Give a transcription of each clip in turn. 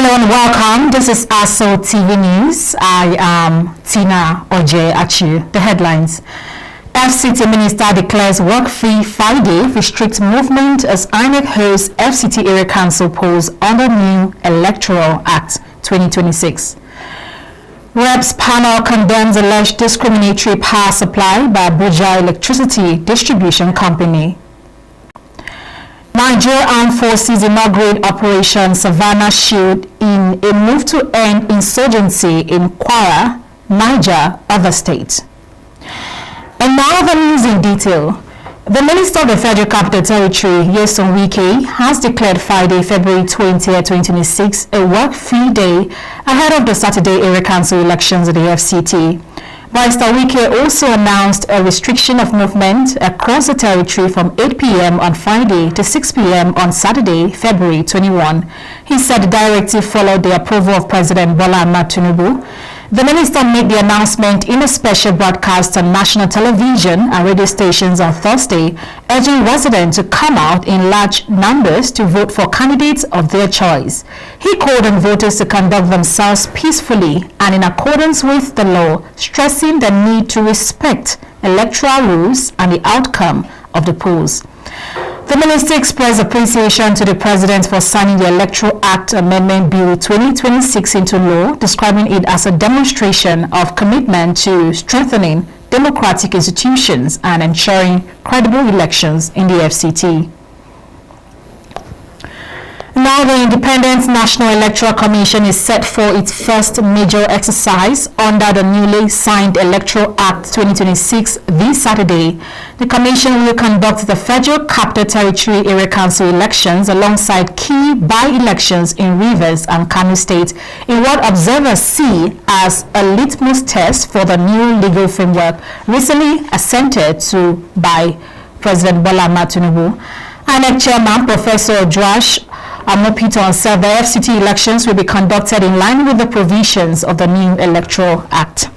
Hello and welcome. This is ASO TV News. I am Tina Oje Achu. The headlines. FCT Minister declares work-free Friday, restricts movement as INEC hosts FCT Area Council polls under new Electoral Act 2026. Reps panel condemns alleged discriminatory power supply by Abuja Electricity Distribution Company. Nigeria Armed Forces inaugurate Operation Savannah Shield in a move to end insurgency in Kwara, Niger, other states. And now the news in detail. The Minister of the Federal Capital Territory, Nyesom Wike, has declared Friday, February 20, 2026, a work-free day ahead of the Saturday Area Council elections at the FCT. Barrister Wike also announced a restriction of movement across the territory from 8 p.m. on Friday to 6 p.m. on Saturday, February 21. He said the directive followed the approval of President Bola Ahmed Tinubu. The minister made the announcement in a special broadcast on national television and radio stations on Thursday, urging residents to come out in large numbers to vote for candidates of their choice. He called on voters to conduct themselves peacefully and in accordance with the law, stressing the need to respect electoral rules and the outcome of the polls. The minister expressed appreciation to the president for signing the Electoral Act Amendment Bill 2026 into law, describing it as a demonstration of commitment to strengthening democratic institutions and ensuring credible elections in the FCT. Now the Independent National Electoral Commission is set for its first major exercise under the newly signed Electoral Act 2026 this Saturday. The Commission will conduct the Federal Capital Territory Area Council elections alongside key by-elections in Rivers and Kano State in what observers see as a litmus test for the new legal framework recently assented to by President Bola Ahmed Tinubu. INEC Chairman Professor Joash Amopito said the FCT elections will be conducted in line with the provisions of the new Electoral Act.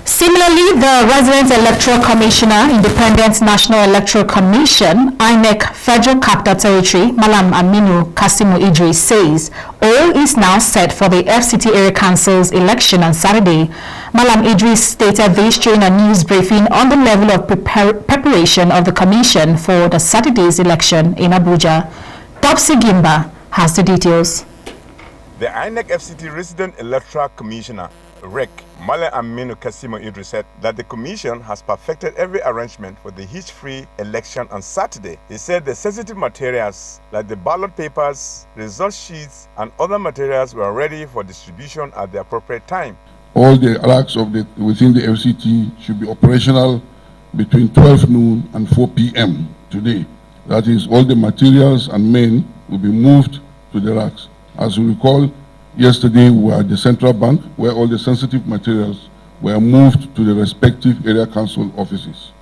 Similarly, the Resident Electoral Commissioner, Independent National Electoral Commission, INEC Federal Capital Territory, Malam Aminu Kasimu Idris, says all is now set for the FCT Area Council's election on Saturday. Malam Idris stated this during a news briefing on the level of preparation of the Commission for the Saturday's election in Abuja. Topsy Gimba has the details. The INEC FCT Resident Electoral Commissioner, REC, Malam Aminu Kasimu Idris, said that the Commission has perfected every arrangement for the hitch-free election on Saturday. He said the sensitive materials like the ballot papers, result sheets, and other materials were ready for distribution at the appropriate time. All the racks within the FCT should be operational between 12 noon and 4 p.m. today. That is, all the materials and men will be moved to the racks. As you recall, yesterday we were at the Central Bank where all the sensitive materials were moved to the respective area council offices.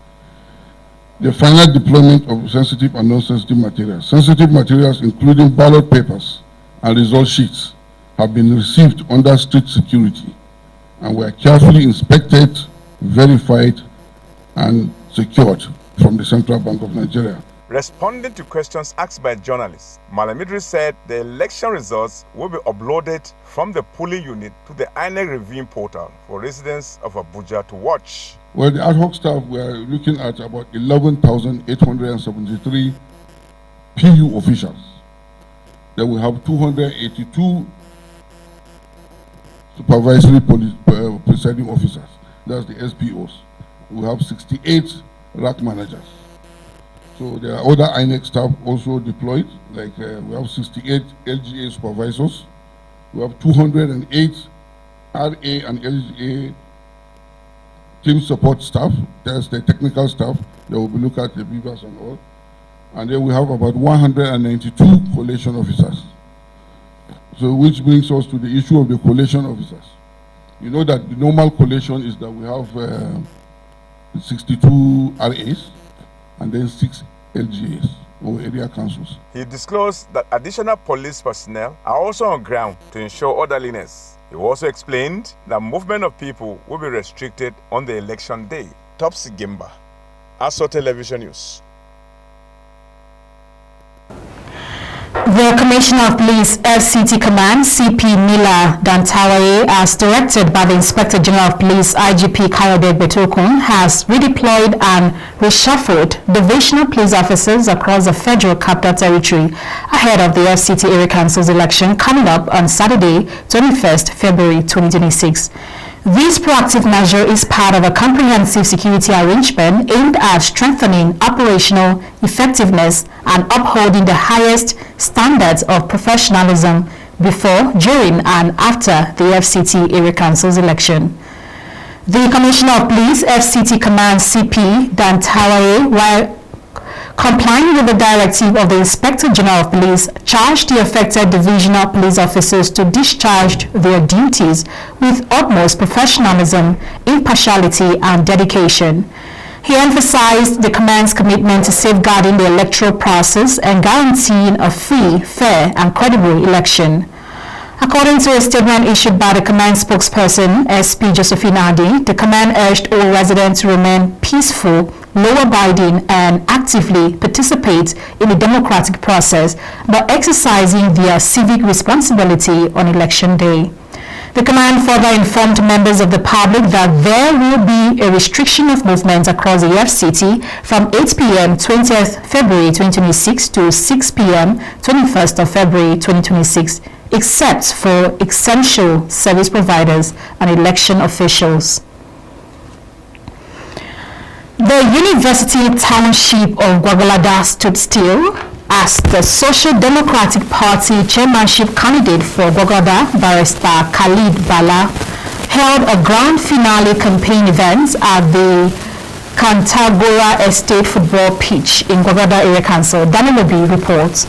The final deployment of sensitive and non-sensitive materials including ballot papers and result sheets have been received under strict security and were carefully inspected, verified, and secured from the Central Bank of Nigeria. Responding to questions asked by journalists, Malam Idris said the election results will be uploaded from the polling unit to the INEC reviewing portal for residents of Abuja to watch. Well, the ad hoc staff were looking at about 11,873 PU officials. Then we have 282 supervisory presiding officers, that's the SPOs. We have 68 rack managers. So there are other INEC staff also deployed, like we have 68 LGA supervisors, we have 208 RA and LGA team support staff, that's the technical staff that will be looking at the beavers and all. And then we have about 192 collation officers. So which brings us to the issue of the collation officers. You know that the normal collation is that we have 62 RAs and then 6 LGAs or area councils. He disclosed that additional police personnel are also on ground to ensure orderliness. He also explained that movement of people will be restricted on the election day. Topsy Gimba, ASO Television News. The Commissioner of Police FCT Command, CP Mila Dantawaye, as directed by the Inspector General of Police IGP Kayode Betokun, has redeployed and reshuffled divisional police officers across the Federal Capital Territory ahead of the FCT Area Council's election coming up on Saturday, 21st February 2026. This proactive measure is part of a comprehensive security arrangement aimed at strengthening operational effectiveness and upholding the highest standards of professionalism before, during, and after the FCT Area Council's election. The Commissioner of Police, FCT Command CP Dantawaye, while complying with the directive of the Inspector General of Police, charged the affected divisional police officers to discharge their duties with utmost professionalism, impartiality, and dedication. He emphasized the command's commitment to safeguarding the electoral process and guaranteeing a free, fair, and credible election. According to a statement issued by the command spokesperson, SP Josephine Adi, the command urged all residents to remain peaceful, law-abiding, and actively participate in the democratic process by exercising their civic responsibility on election day. The command further informed members of the public that there will be a restriction of movement across the FCT from 8 p.m. 20th February 2026 to 6 p.m. 21st of February 2026, except for essential service providers and election officials. The University Township of Gwagwalada stood still as the Social Democratic Party chairmanship candidate for Gwagwalada, Barrister Khalid Bala, held a grand finale campaign event at the Kantagora Estate football pitch in Gwagwalada Area Council. Daniel Obi reports.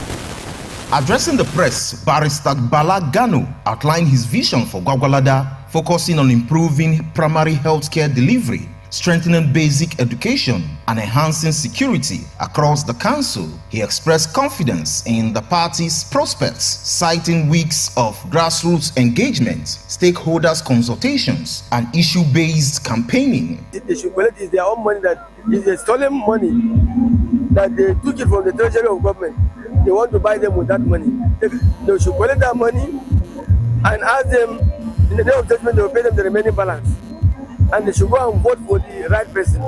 Addressing the press, Barrister Bala Gano outlined his vision for Gwagwalada, focusing on improving primary healthcare delivery, strengthening basic education, and enhancing security across the council. He expressed confidence in the party's prospects, citing weeks of grassroots engagement, stakeholders consultations, and issue-based campaigning. They should collect is their own money, that is a stolen money, that they took it from the treasury of government. They want to buy them with that money. They should collect that money and ask them, in the day of judgment, they will pay them the remaining balance. And they should go and vote for the right person,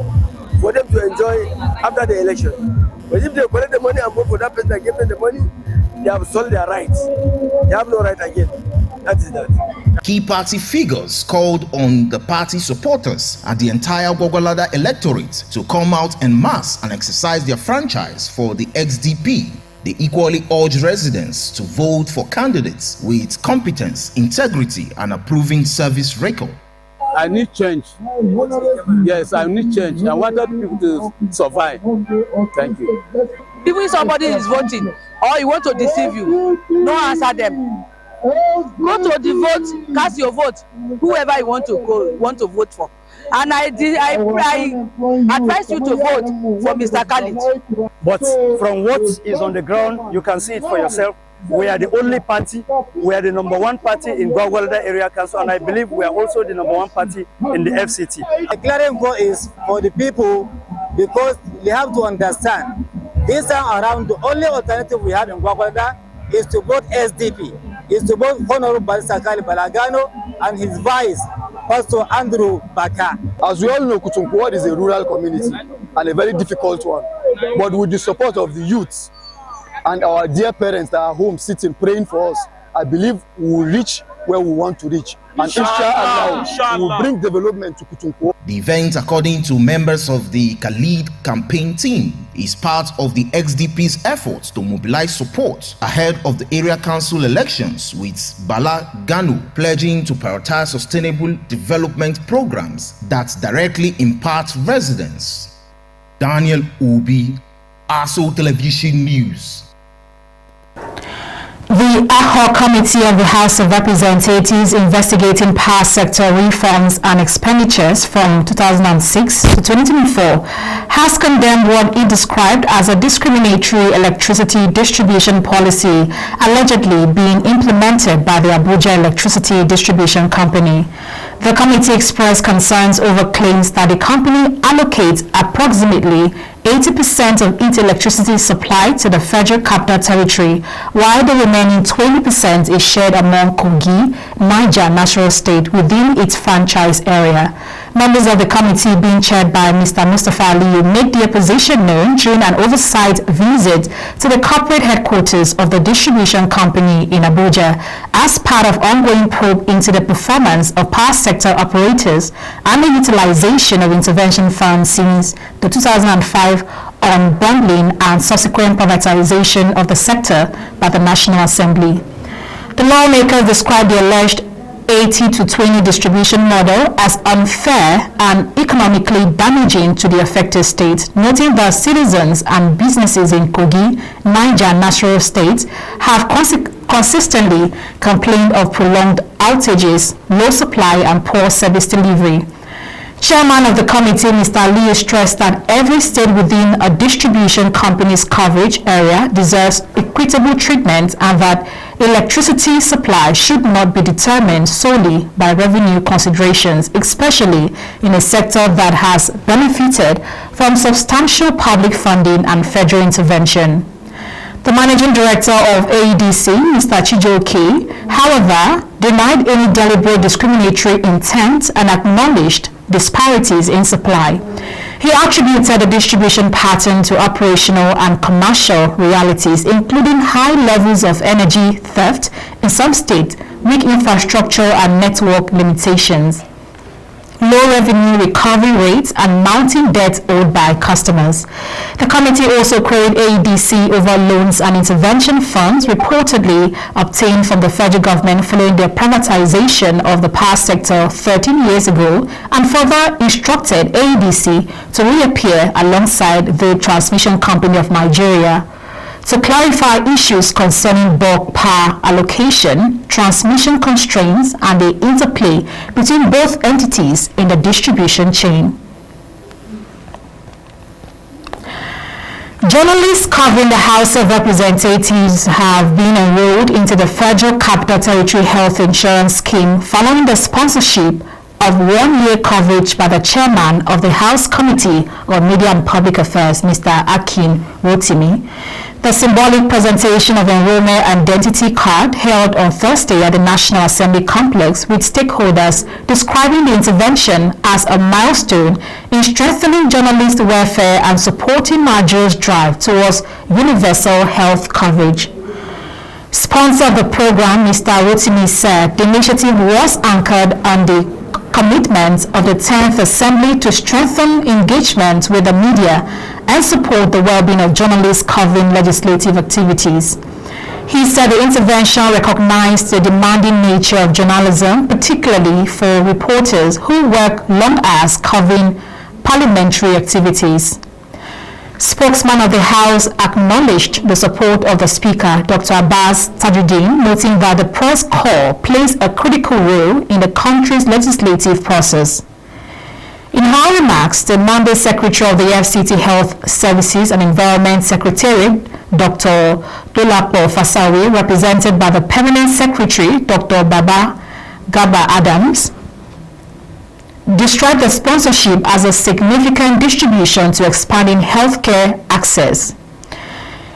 for them to enjoy after the election. But if they collect the money and vote for that person that gave them the money, they have sold their rights. They have no right again. That is that. Key party figures called on the party supporters and the entire Gwagwalada electorate to come out en masse and exercise their franchise for the XDP. They equally urge residents to vote for candidates with competence, integrity, and a proven service record. I need change. Yes, I need change. I wanted people to survive. Thank you. Even if somebody is voting or he want to deceive you, no answer them. Go to the vote, cast your vote, whoever you want to vote for. And I advise you to vote for Mr. Khalid. But from what is on the ground, you can see it for yourself. We are the only party, we are the #1 party in Gwagwalada Area Council, and I believe we are also the #1 party in the FCT. The clarion call is for the people, because they have to understand this time around the only alternative we have in Gwagwalada is to vote SDP, is to vote Honorable Barrister Khalid Bala Gano and his vice, Pastor Andrew Baka. As we all know, Kutunkuwad is a rural community and a very difficult one, but with the support of the youth and our dear parents that are home sitting praying for us, I believe we will reach where we want to reach. And inshallah, we will bring development to Kutunkuwad. The event, according to members of the Khalid campaign team, is part of the XDP's efforts to mobilize support ahead of the area council elections, with Bala Gano pledging to prioritize sustainable development programs that directly impact residents. Daniel Obi, ASO Television News. The ad hoc committee of the House of Representatives investigating power sector reforms and expenditures from 2006 to 2024 has condemned what it described as a discriminatory electricity distribution policy allegedly being implemented by the Abuja Electricity Distribution Company. The committee expressed concerns over claims that the company allocates approximately 80% of its electricity supply to the Federal Capital Territory, while the remaining 20% is shared among Kogi, Niger National State within its franchise area. Members of the committee, being chaired by Mr. Mustafa Aliyu, made their position known during an oversight visit to the corporate headquarters of the distribution company in Abuja as part of ongoing probe into the performance of power sector operators and the utilization of intervention funds since the 2005 unbundling and subsequent privatization of the sector by the National Assembly. The lawmakers described the alleged 80-20 distribution model as unfair and economically damaging to the affected states, noting that citizens and businesses in Kogi, Niger National States have consistently complained of prolonged outages, low supply and poor service delivery. Chairman of the committee, Mr. Aliyu, stressed that every state within a distribution company's coverage area deserves equitable treatment and that electricity supply should not be determined solely by revenue considerations, especially in a sector that has benefited from substantial public funding and federal intervention. The managing director of AEDC, Mr. Chijoke, however, denied any deliberate discriminatory intent and acknowledged disparities in supply. He attributed the distribution pattern to operational and commercial realities, including high levels of energy theft in some states, weak infrastructure and network limitations, low revenue recovery rates, and mounting debt owed by customers. The committee also queried AEDC over loans and intervention funds reportedly obtained from the federal government following the privatization of the power sector 13 years ago, and further instructed AEDC to reappear alongside the Transmission Company of Nigeria to clarify issues concerning bulk power allocation, transmission constraints, and the interplay between both entities in the distribution chain. Journalists covering the House of Representatives have been enrolled into the Federal Capital Territory Health Insurance Scheme following the sponsorship of 1 year coverage by the chairman of the House Committee on Media and Public Affairs, Mr. Akin Rotimi. The symbolic presentation of enrollment identity card held on Thursday at the National Assembly complex with stakeholders describing the intervention as a milestone in strengthening journalist welfare and supporting Nigeria's drive towards universal health coverage. Sponsor of the program, Mr. Rotimi said the initiative was anchored on the commitment of the 10th Assembly to strengthen engagement with the media and support the well-being of journalists covering legislative activities. He said the intervention recognized the demanding nature of journalism, particularly for reporters who work long hours covering parliamentary activities. Spokesman of the House acknowledged the support of the Speaker, Dr. Abbas Tajuddin, noting that the press corps plays a critical role in the country's legislative process. In her remarks, the Monday Secretary of the FCT Health Services and Environment Secretariat, Dr. Dolapo Fasawi, represented by the Permanent Secretary, Dr. Baba Gaba Adams, described the sponsorship as a significant distribution to expanding healthcare access.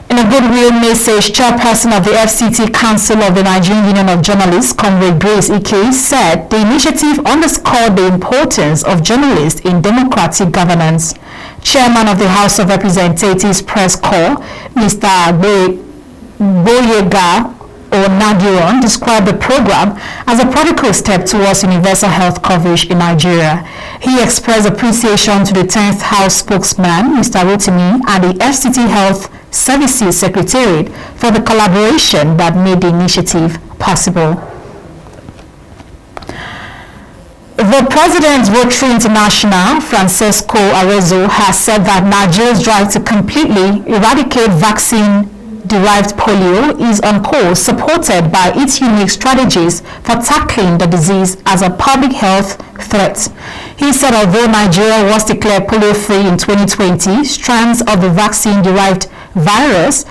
In a goodwill message, chairperson of the FCT Council of the Nigerian Union of Journalists, Comrade Grace Ike, said the initiative underscored the importance of journalists in democratic governance. Chairman of the House of Representatives Press Corps, Mr. Boyega Onadiron, described the program as a practical step towards universal health coverage in Nigeria. He expressed appreciation to the 10th House spokesman, Mr. Rotimi, and the FCT Health Services Secretariat for the collaboration that made the initiative possible. The President's Rotary International, Francesco Arezzo, has said that Nigeria's drive to completely eradicate vaccine-derived polio is on course, supported by its unique strategies for tackling the disease as a public health threat. He said although Nigeria was declared polio-free in 2020, strands of the vaccine-derived virus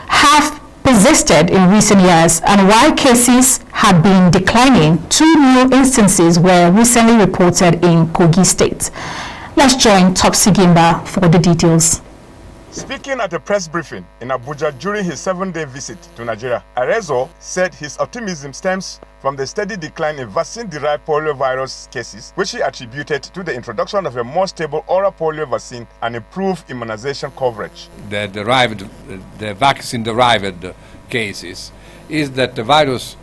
have persisted in recent years, and while cases had been declining. 2 new instances were recently reported in Kogi State. Let's join Topsy Gimba for the details. Speaking at a press briefing in Abuja during his 7-day visit to Nigeria, Arezo said his optimism stems from the steady decline in vaccine-derived poliovirus cases, which he attributed to the introduction of a more stable oral polio vaccine and improved immunization coverage. The vaccine-derived cases is that the virus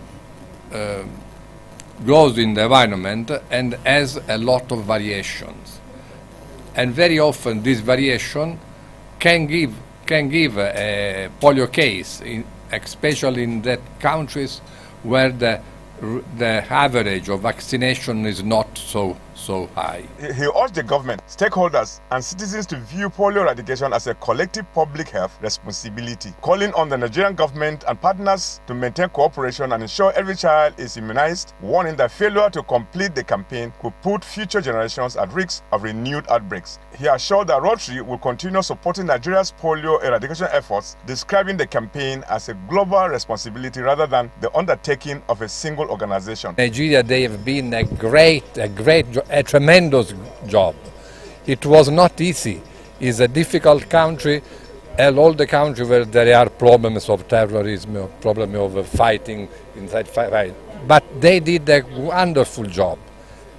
goes in the environment and has a lot of variations. And very often this variation can give a polio case, especially in that countries where the average of vaccination is not so high. He urged the government, stakeholders, and citizens to view polio eradication as a collective public health responsibility, calling on the Nigerian government and partners to maintain cooperation and ensure every child is immunized, warning that failure to complete the campaign could put future generations at risk of renewed outbreaks. He assured that Rotary will continue supporting Nigeria's polio eradication efforts, describing the campaign as a global responsibility rather than the undertaking of a single organization. Nigeria, they have been a tremendous job. It was not easy. It's a difficult country, and all the country where there are problems of terrorism, problems of fighting inside fight. But they did a wonderful job.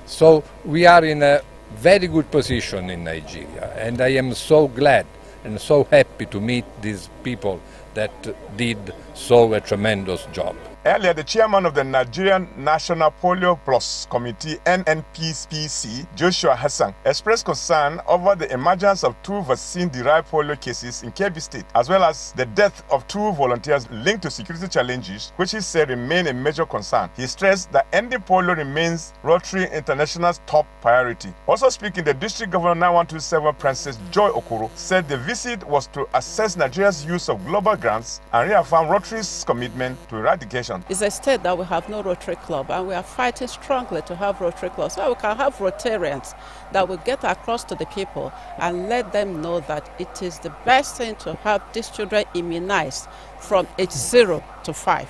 So we are in a very good position in Nigeria, and I am so glad and so happy to meet these people that did so a tremendous job. Earlier, the chairman of the Nigerian National Polio Plus Committee, NNPPC, Joshua Hassan, expressed concern over the emergence of 2 vaccine-derived polio cases in Kebbi State, as well as the death of 2 volunteers linked to security challenges, which he said remain a major concern. He stressed that ending polio remains Rotary International's top priority. Also speaking, the District Governor 9127, Princess Joy Okoro, said the visit was to assess Nigeria's use of global grants and reaffirm Rotary's commitment to eradication. It's a state that we have no Rotary Club, and we are fighting strongly to have Rotary Clubs so we can have Rotarians that will get across to the people and let them know that it is the best thing to have these children immunized from age 0 to 5.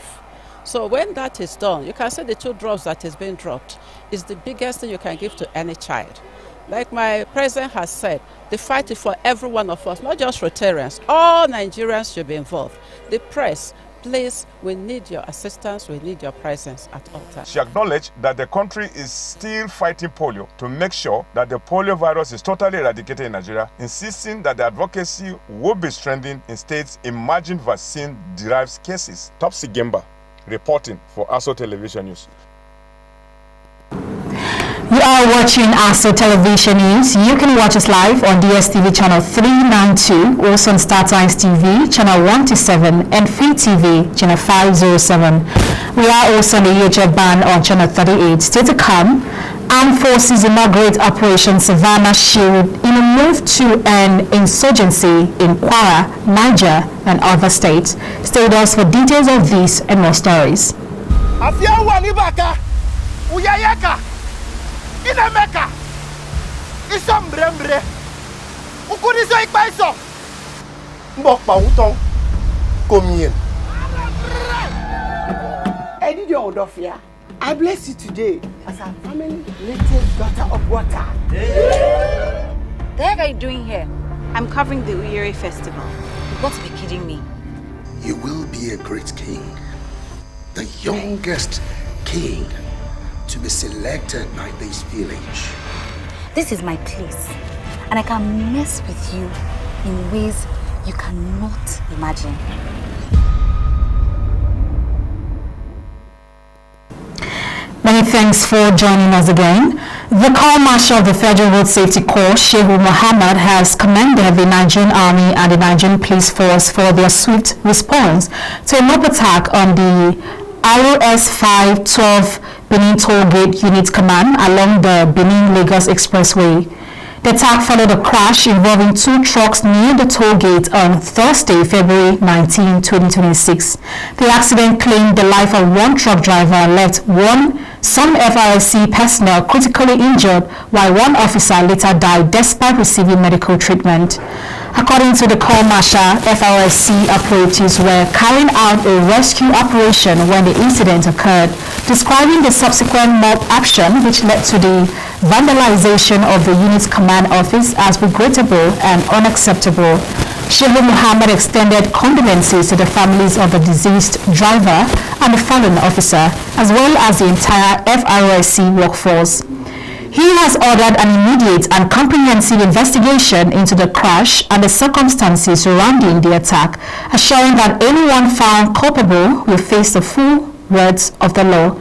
So when that is done, you can see the 2 drops that is being dropped is the biggest thing you can give to any child. Like my president has said, the fight is for every one of us, not just Rotarians. All Nigerians should be involved. The press, please, we need your assistance, we need your presence at all times. She acknowledged that the country is still fighting polio to make sure that the polio virus is totally eradicated in Nigeria, insisting that the advocacy will be strengthened in states emerging vaccine-derived cases. Topsy Gimba, reporting for ASO Television News. You are watching ASO Television News. You can watch us live on DSTV channel 392, also on StarTimes TV channel 127, and Free TV channel 507. We are also on the UHF band on channel 38. Still to come, Armed Forces inaugurate Operation Savannah Shield in a move to end insurgency in Kwara, Niger, and other states. Stay with us for details of these and more stories. Inameka isombrembre ukunizo ikpaiso mbokpa uton komien Edidio Odofia, I bless you today as a family native daughter of water. The heck are you doing here? I'm covering the Uyere festival. You've got to be kidding me. You will be a great king, the youngest king to be selected by this village. This is my place, and I can mess with you in ways you cannot imagine. Many thanks for joining us again. The Corps Marshal of the Federal Road Safety Corps, Shehu Mohammed, has commended the Nigerian Army and the Nigerian Police Force for their swift response to a mob attack on the ROS 512 Benin Tollgate Unit Command along the Benin-Lagos Expressway. The attack followed a crash involving 2 trucks near the toll gate on Thursday, February 19, 2026. The accident claimed the life of 1 truck driver and left some FRSC personnel critically injured, while 1 officer later died despite receiving medical treatment. According to the Corps Marshal, FRSC operatives were carrying out a rescue operation when the incident occurred. describing the subsequent mob action which led to the vandalization of the unit's command office as regrettable and unacceptable. Shehu Mohammed extended condolences to the families of the deceased driver and the fallen officer, as well as the entire FRSC workforce. He has ordered an immediate and comprehensive investigation into the crash and the circumstances surrounding the attack, assuring that anyone found culpable will face the full words of the law.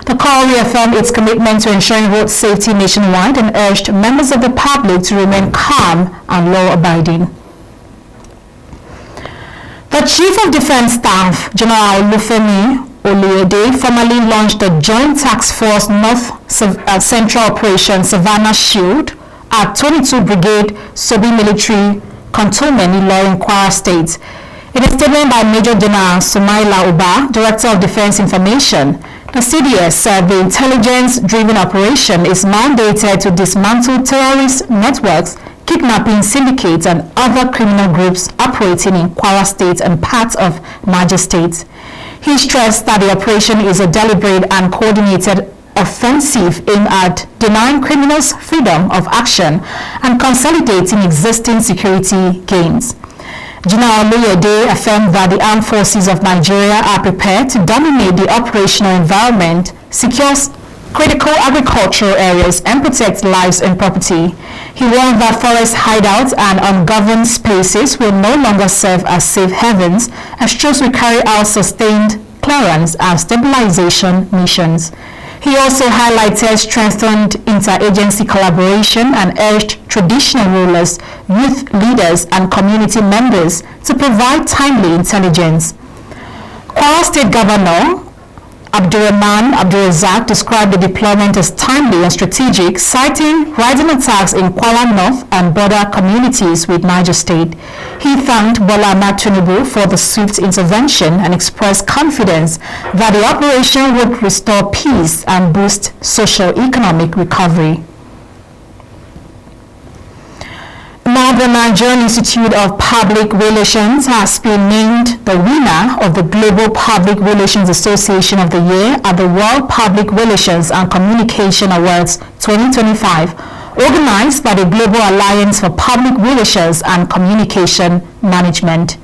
The Corps reaffirmed its commitment to ensuring road safety nationwide and urged members of the public to remain calm and law-abiding. The Chief of Defense Staff, General Olufemi Oluyede, formally launched the Joint Task Force North Central Operation Savannah Shield at 22 Brigade Sobi Military Cantonment in Ilorin, Kwara State. In a statement by Major General Sumaila Uba, Director of Defense Information, the CDS said the intelligence-driven operation is mandated to dismantle terrorist networks, kidnapping syndicates and other criminal groups operating in Kwara State and parts of Niger State. He stressed that the operation is a deliberate and coordinated offensive aimed at denying criminals freedom of action and consolidating existing security gains. General Oluyede affirmed that the armed forces of Nigeria are prepared to dominate the operational environment, secure critical agricultural areas, and protect lives and property. He warned that forest hideouts and ungoverned places will no longer serve as safe havens as troops will carry out sustained clearance and stabilization missions. He also highlighted strengthened interagency collaboration and urged traditional rulers, youth leaders, and community members to provide timely intelligence. Kwara State Governor Abdurrahman Abdulrazak described the deployment as timely and strategic, citing rising attacks in Kwara North and border communities with Niger State. He thanked Bola Ahmed Tinubu for the swift intervention and expressed confidence that the operation would restore peace and boost socio-economic recovery. Now, the Nigerian Institute of Public Relations has been named the winner of the Global Public Relations Association of the Year at the World Public Relations and Communication Awards 2025, organized by the Global Alliance for Public Relations and Communication Management.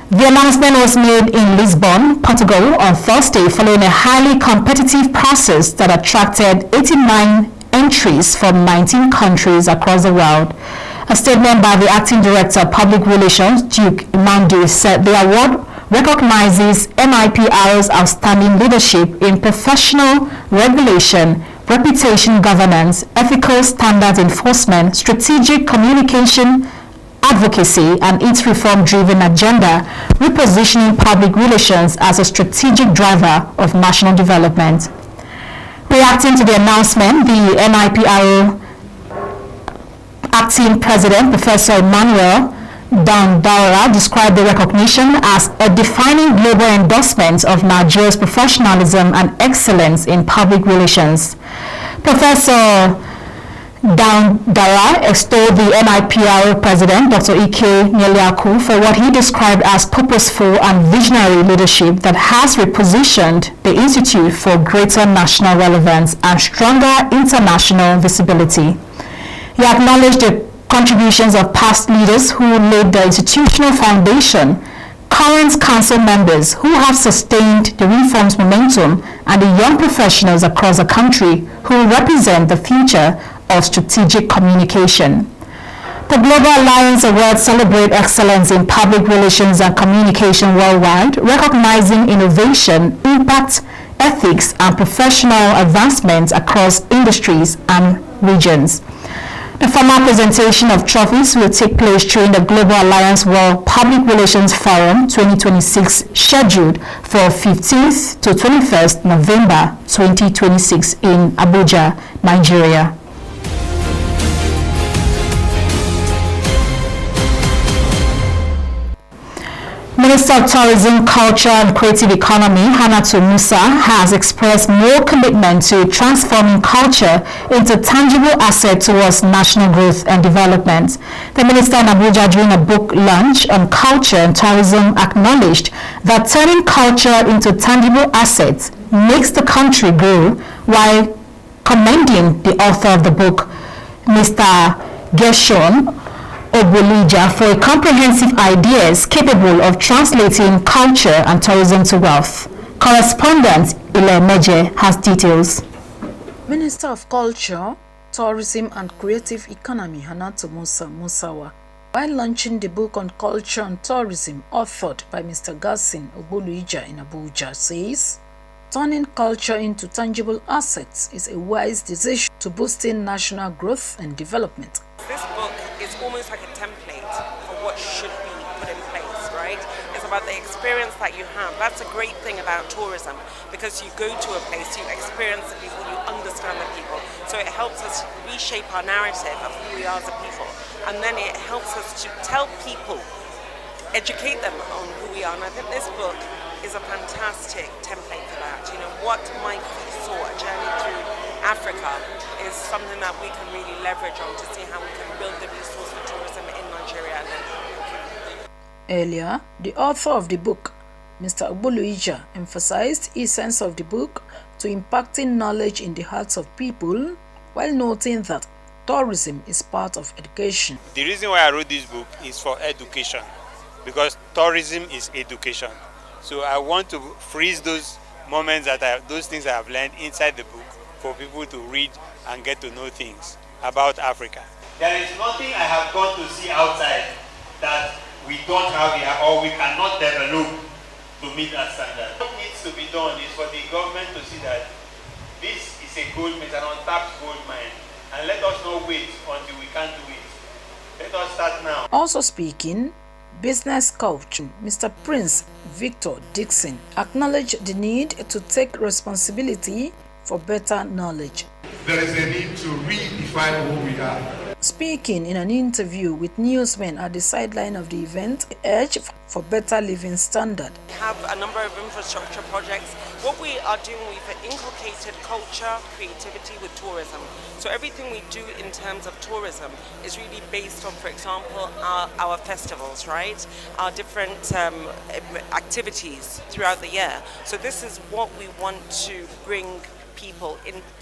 The announcement was made in Lisbon, Portugal on Thursday following a highly competitive process that attracted 89 entries from 19 countries across the world. A statement by the Acting Director of Public Relations, Duke Imandu, said the award recognizes NIPR's outstanding leadership in professional regulation, reputation governance, ethical standards enforcement, strategic communication, advocacy, and its reform-driven agenda, repositioning public relations as a strategic driver of national development. Reacting to the announcement, the NIPRO Acting President, Professor Emmanuel Dandara, described the recognition as a defining global endorsement of Nigeria's professionalism and excellence in public relations. Professor Dandara extolled the NIPRO President, Dr. Ike Nyeliaku, for what he described as purposeful and visionary leadership that has repositioned the Institute for greater national relevance and stronger international visibility. He acknowledged the contributions of past leaders who laid the institutional foundation, current council members who have sustained the reform's momentum, and the young professionals across the country who represent the future of strategic communication. The Global Alliance Awards celebrate excellence in public relations and communication worldwide, recognizing innovation, impact, ethics, and professional advancements across industries and regions. The formal presentation of trophies will take place during the Global Alliance World Public Relations Forum 2026, scheduled for 15th to 21st November 2026 in Abuja, Nigeria. Minister of Tourism, Culture and Creative Economy, Hannatu Musa, has expressed more commitment to transforming culture into tangible asset towards national growth and development. The minister in Abuja during a book launch on culture and tourism acknowledged that turning culture into tangible assets makes the country grow, while commending the author of the book, Mr. Gershon Obolija, for comprehensive ideas capable of translating culture and tourism to wealth. Correspondent Ile Meje has details. Minister of Culture, Tourism and Creative Economy Hannatu Musa Musawa, while launching the book on culture and tourism authored by Mr. Gershon Obolija in Abuja, says, turning culture into tangible assets is a wise decision to boosting national growth and development. This book is almost like a template for what should be put in place, right? It's about the experience that you have. That's a great thing about tourism, because you go to a place, you experience the people, you understand the people. So it helps us reshape our narrative of who we are as a people. And then it helps us to tell people, educate them on who we are. And I think this book is a fantastic template for that. You know, what Mike saw, A Journey Through Africa, is something that we can really leverage on to see how we can build the resource for tourism in Nigeria. Earlier, the author of the book, Mr. Obolija, emphasized the essence of the book to impacting knowledge in the hearts of people, while noting that tourism is part of education. The reason why I wrote this book is for education, because tourism is education. So I want to freeze those moments those things I have learned inside the book for people to read and get to know things about Africa. There is nothing I have gone to see outside that we don't have here or we cannot develop to meet that standard. What needs to be done is for the government to see that this is a gold mine, an untapped gold mine, and let us not wait until we can't do it. Let us start now. Also speaking, business coach Mr. Prince Victor Dixon acknowledged the need to take responsibility for better knowledge. There is a need to redefine who we are. Speaking in an interview with newsmen at the sideline of the event, he urged for better living standard. We have a number of infrastructure projects. What we are doing, we've inculcated culture, creativity with tourism. So everything we do in terms of tourism is really based on, for example, our festivals, right? Our different activities throughout the year. So this is what we want to bring people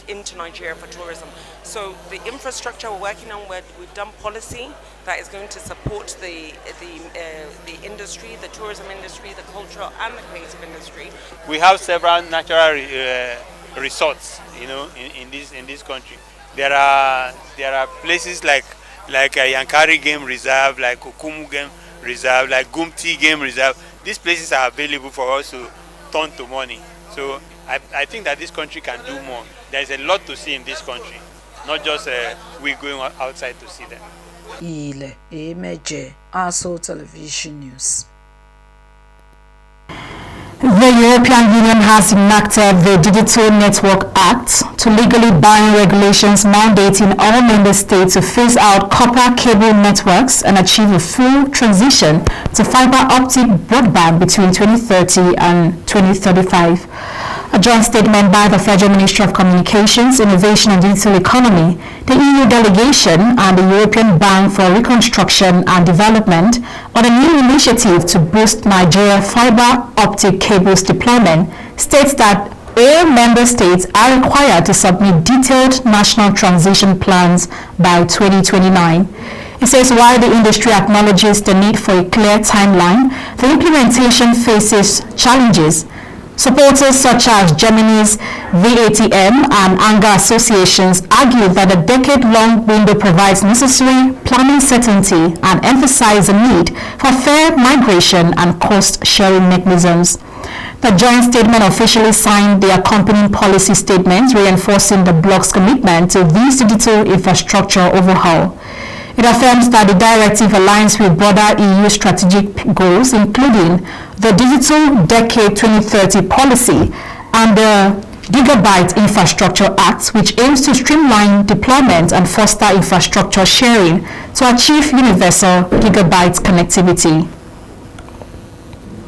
into Nigeria for tourism. So the infrastructure we're working on, we've done policy that is going to support the industry, the tourism industry, the cultural and the creative industry. We have several natural resorts, you know, in this country. There are places like Yankari Game Reserve, like Okumu Game Reserve, like Gumti Game Reserve. These places are available for us to turn to money. So I think that this country can do more. There is a lot to see in this country, not just we going outside to see them. Ile Emeje, ASO Television News. The European Union has enacted the Digital Network Act to legally bind regulations mandating all member states to phase out copper cable networks and achieve a full transition to fiber optic broadband between 2030 and 2035. A joint statement by the Federal Ministry of Communications, Innovation and Digital Economy, the EU delegation and the European Bank for Reconstruction and Development on a new initiative to boost Nigeria fiber optic cables deployment states that all member states are required to submit detailed national transition plans by 2029. It says while the industry acknowledges the need for a clear timeline, the implementation faces challenges. Supporters such as Germany's VATM and ANGA associations argue that a decade-long window provides necessary planning certainty and emphasize the need for fair migration and cost-sharing mechanisms. The joint statement officially signed the accompanying policy statement reinforcing the bloc's commitment to this digital infrastructure overhaul. It affirms that the directive aligns with broader EU strategic goals, including the Digital Decade 2030 policy and the Gigabyte Infrastructure Act, which aims to streamline deployment and foster infrastructure sharing to achieve universal gigabyte connectivity.